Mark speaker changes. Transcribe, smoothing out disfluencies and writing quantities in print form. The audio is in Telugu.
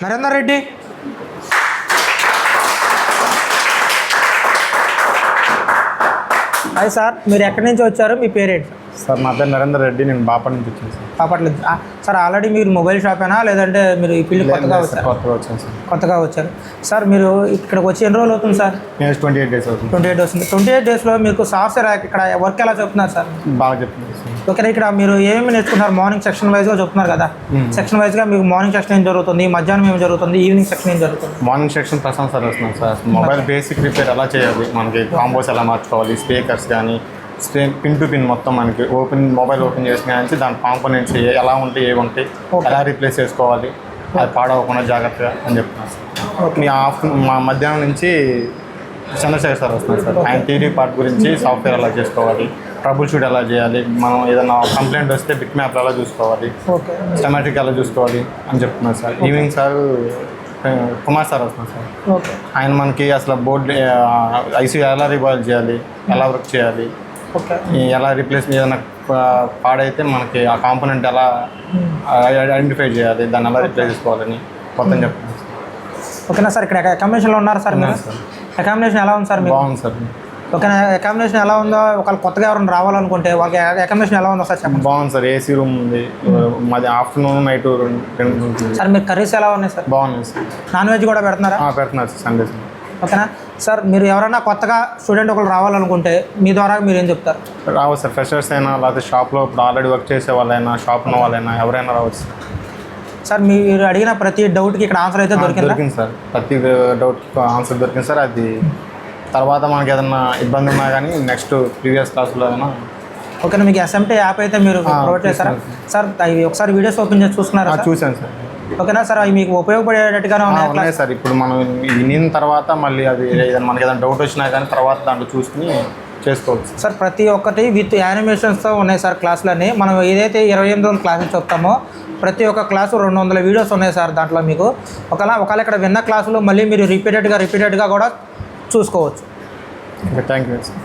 Speaker 1: నరేందర్ రెడ్డి. హాయ్ సార్, మీరు ఎక్కడి నుంచి వచ్చారు, మీ పేరేంటి?
Speaker 2: సార్ నా పేరు నరేందర్ రెడ్డి, నేను బాపట్ల నుంచి వచ్చాను సార్.
Speaker 1: బాపట్ల. సార్ ఆల్రెడీ మీరు మొబైల్ షాపేనా లేదంటే మీరు ఈ ఫీల్డ్ కొత్తగా వచ్చారు?
Speaker 2: కొత్తగా వచ్చాను సార్.
Speaker 1: కొత్తగా వచ్చారు సార్. మీరు ఇక్కడికి వచ్చి ఎన్ని రోజులు అవుతుంది సార్?
Speaker 2: నేను 28 days అవుతుంది.
Speaker 1: 28 వస్తుంది. 28 డేస్లో మీకు సాఫ్ట్వేర్ ఇక్కడ వర్క్ ఎలా చెప్తున్నారు సార్?
Speaker 2: బాగా చెప్తున్నాను సార్.
Speaker 1: ఓకే, ఇక్కడ మీరు ఏమేమి నేర్చుకున్నారు? మార్నింగ్ సెక్షన్ వైజ్గా చెప్తున్నారు కదా. సెక్షన్ వైజ్గా మీకు మార్నింగ్ సెక్షన్ ఏం జరుగుతుంది, మధ్యాహ్నం ఏం జరుగుతుంది, ఈవినింగ్ సెక్షన్ ఏం జరుగుతుంది?
Speaker 2: మార్నింగ్ సెక్షన్ ప్రశాంత్ సార్ వస్తున్నాం సార్. మొబైల్ బేసిక్ రిపేర్ ఎలా చేయాలి, మనకి కాంబోస్ ఎలా మార్చుకోవాలి, స్పీకర్స్ కానీ పిన్ టు పిన్ మొత్తం మనకి మొబైల్ ఓపెన్ చేసిన నుంచి దాని కాంపోనెంట్స్ ఎలా ఉంటాయి, ఏవి ఉంటాయి, ఎలా రీప్లేస్ చేసుకోవాలి, అది పాడవకుండా జాగ్రత్తగా అని చెప్తున్నాను సార్. మీ మా మధ్యాహ్నం నుంచి చంద్రశేఖర్ సార్ వస్తున్నారు సార్. ఆయన థియరీ పార్ట్ గురించి సాఫ్ట్వేర్ ఎలా చేసుకోవాలి, ట్రబుల్ షూట్ ఎలా చేయాలి, మనం ఏదైనా కంప్లైంట్ వస్తే బిట్ మ్యాప్ ఎలా చూసుకోవాలి, స్టెమాటిక్ ఎలా చూసుకోవాలి అని చెప్తున్నారు sir. Evening sir Kumar sir వస్తున్నారు సార్. ఆయన మనకి అసలు బోర్డు ఐసీ ఎలా రివాల్వ్ చేయాలి, ఎలా వర్క్ చేయాలి, ఎలా రీప్లేస్ ఏదైనా పాడైతే మనకి ఆ కాంపోనెంట్ ఎలా ఐడెంటిఫై చేయాలి, దాన్ని ఎలా రీప్లేస్ చేసుకోవాలని మొత్తం చెప్తున్నాను సార్.
Speaker 1: ఓకేనా సార్, ఇక్కడ అకామిడేషన్లో ఉన్నారు సార్ మీరు? అకామిడేషన్ ఎలా ఉంది సార్?
Speaker 2: బాగుంది సార్.
Speaker 1: ఓకేనా, అకామిడేషన్ ఎలా ఉందో, ఒకవేళ కొత్తగా ఎవరైనా రావాలనుకుంటే వాళ్ళకి అకామిడేషన్ ఎలా ఉందో సార్ చెప్పండి.
Speaker 2: బాగుంది సార్. ఏసీ రూమ్ ఉంది, మాది ఆఫ్టర్నూన్ నైట్ 2
Speaker 1: సార్. మీరు కర్రీస్ ఎలా ఉన్నాయి సార్?
Speaker 2: బాగున్నాయి సార్.
Speaker 1: నాన్ వెజ్ కూడా పెడుతున్నారా?
Speaker 2: పెడుతున్నారు సార్ సండేస్.
Speaker 1: ఓకేనా సార్, మీరు ఎవరైనా కొత్తగా స్టూడెంట్ ఒకరు రావాలనుకుంటే మీ ద్వారా మీరు ఏం చెప్తారు?
Speaker 2: రావచ్చు సార్. ఫ్రెషర్స్ అయినా లేకపోతే షాప్లో ఇప్పుడు ఆల్రెడీ వర్క్ చేసే వాళ్ళైనా, షాప్ ఉన్న వాళ్ళైనా ఎవరైనా రావచ్చు సార్.
Speaker 1: సార్ మీరు అడిగిన ప్రతి డౌట్కి ఇక్కడ ఆన్సర్ అయితే
Speaker 2: దొరికింది సార్. ప్రతి డౌట్కి ఆన్సర్ దొరికింది సార్. అది తర్వాత మనకి ఏదైనా ఇబ్బంది ఉన్నా కానీ నెక్స్ట్ ప్రీవియస్ క్లాస్లో అయినా.
Speaker 1: ఓకేనా, మీకు SMT యాప్ అయితే మీరు ప్రొవైడ్ చేస్తారా సార్? అవి ఒకసారి వీడియోస్ ఓపెన్ చేసి చూసుకున్నారా?
Speaker 2: చూశాను సార్.
Speaker 1: ఓకేనా సార్, అవి మీకు ఉపయోగపడేటట్టుగానే
Speaker 2: ఉన్నాయి సార్. ఇప్పుడు మనం వినిన తర్వాత మళ్ళీ అది మనకి ఏదైనా డౌట్ వచ్చినా కానీ తర్వాత దాంట్లో చూసుకుని చేసుకోవచ్చు
Speaker 1: సార్. ప్రతి ఒక్కటి విత్ యానిమేషన్స్తో ఉన్నాయి సార్ క్లాసులన్నీ. మనం ఏదైతే 28 రోజులు క్లాసులు చెప్తామో ప్రతి ఒక్క క్లాసు 200 వీడియోస్ ఉన్నాయి సార్ దాంట్లో. మీకు ఒకవేళ ఇక్కడ విన్న క్లాసులు మళ్ళీ మీరు రిపీటెడ్గా కూడా చూసుకోవచ్చు.
Speaker 2: Thank you sir.